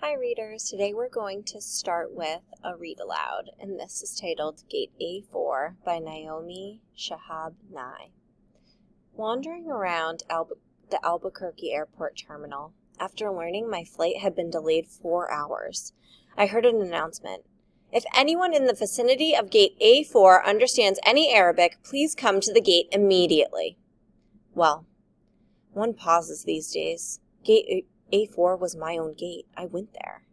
Hi readers, today we're going to start with a read aloud, and this is titled Gate A-4 by Naomi Shihab Nye. Wandering around the Albuquerque airport terminal, after learning my flight had been delayed 4 hours, I heard an announcement. If anyone in the vicinity of Gate A-4 understands any Arabic, please come to the gate immediately. Well, one pauses these days. Gate A4 was my own gate. I went there.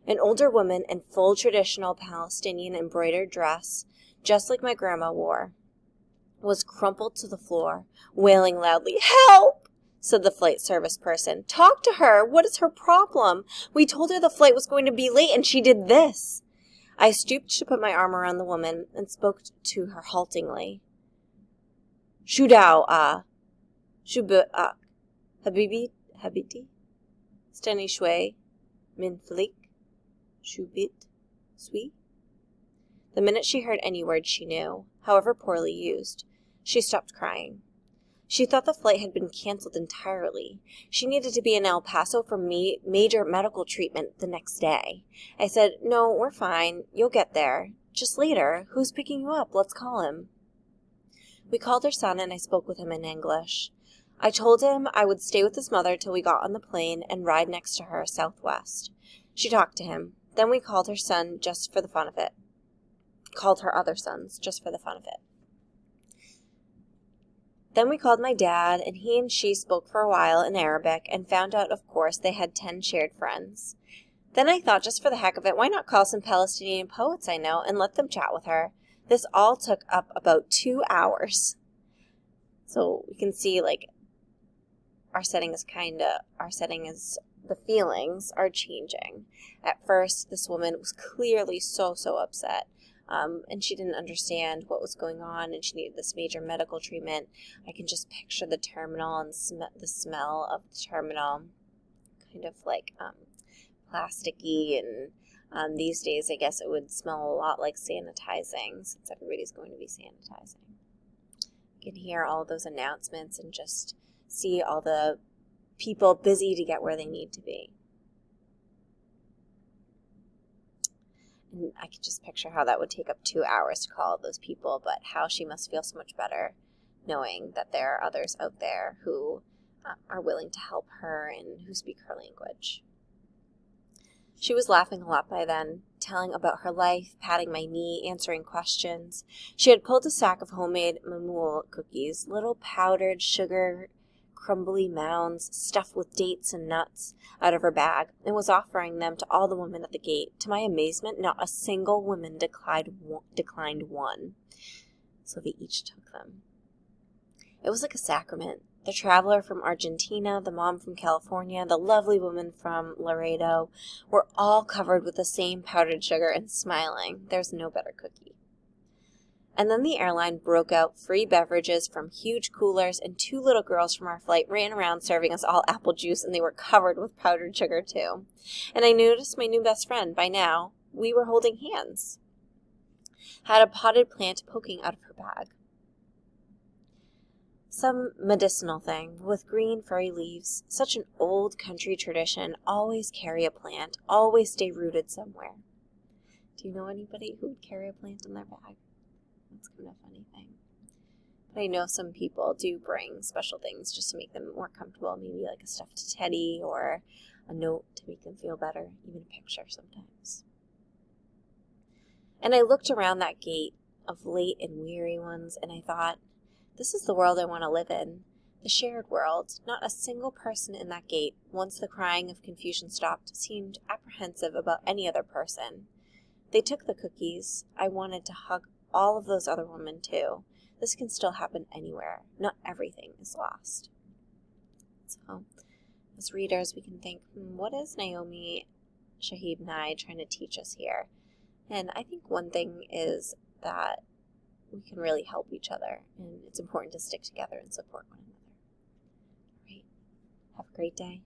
An older woman in full traditional Palestinian embroidered dress, just like my grandma wore, was crumpled to the floor, wailing loudly. "Help!" said the flight service person. "Talk to her. What is her problem? We told her the flight was going to be late and she did this." I stooped to put my arm around the woman and spoke to her haltingly. "Shudao Shubu'ak, Habiti? Stani shwe, min flik, shubit, sui." The minute she heard any word she knew, however poorly used, she stopped crying. She thought the flight had been canceled entirely. She needed to be in El Paso for major medical treatment the next day. I said, "No, we're fine. You'll get there. Just later. Who's picking you up? Let's call him." We called her son and I spoke with him in English. I told him I would stay with his mother till we got on the plane and ride next to her southwest. She talked to him. Then we called her son just for the fun of it. Called her other sons just for the fun of it. Then we called my dad, and he and she spoke for a while in Arabic and found out, of course, they had 10 shared friends. Then I thought, just for the heck of it, why not call some Palestinian poets I know and let them chat with her? This all took up about 2 hours. So we can see, our setting is the feelings are changing. At first, this woman was clearly so upset, and she didn't understand what was going on, and she needed this major medical treatment. I can just picture the terminal and the smell of the terminal, kind of plasticky, and these days I guess it would smell a lot like sanitizing, since everybody's going to be sanitizing. You can hear all those announcements and just see all the people busy to get where they need to be. And I could just picture how that would take up 2 hours to call those people, but how she must feel so much better knowing that there are others out there who are willing to help her and who speak her language. She was laughing a lot by then, telling about her life, patting my knee, answering questions. She had pulled a sack of homemade mamoul cookies, little powdered sugar crumbly mounds stuffed with dates and nuts, out of her bag, and was offering them to all the women at the gate. To my amazement, not a single woman declined one, so they each took them. It was like a sacrament. The traveler from Argentina, the mom from California, the lovely woman from Laredo were all covered with the same powdered sugar and smiling. There's no better cookie. And then the airline broke out free beverages from huge coolers, and 2 little girls from our flight ran around serving us all apple juice, and they were covered with powdered sugar too. And I noticed my new best friend. By now, we were holding hands. Had a potted plant poking out of her bag. Some medicinal thing with green furry leaves. Such an old country tradition. Always carry a plant. Always stay rooted somewhere. Do you know anybody who would carry a plant in their bag? That's kind of a funny thing. But I know some people do bring special things just to make them more comfortable. Maybe like a stuffed teddy or a note to make them feel better. Even a picture sometimes. And I looked around that gate of late and weary ones, and I thought, this is the world I want to live in. The shared world. Not a single person in that gate, once the crying of confusion stopped, seemed apprehensive about any other person. They took the cookies. I wanted to hug all of those other women too. This can still happen anywhere. Not everything is lost. So, as readers, we can think, what is Naomi Shihab Nye trying to teach us here? And I think one thing is that we can really help each other, and it's important to stick together and support one another. All right. Have a great day.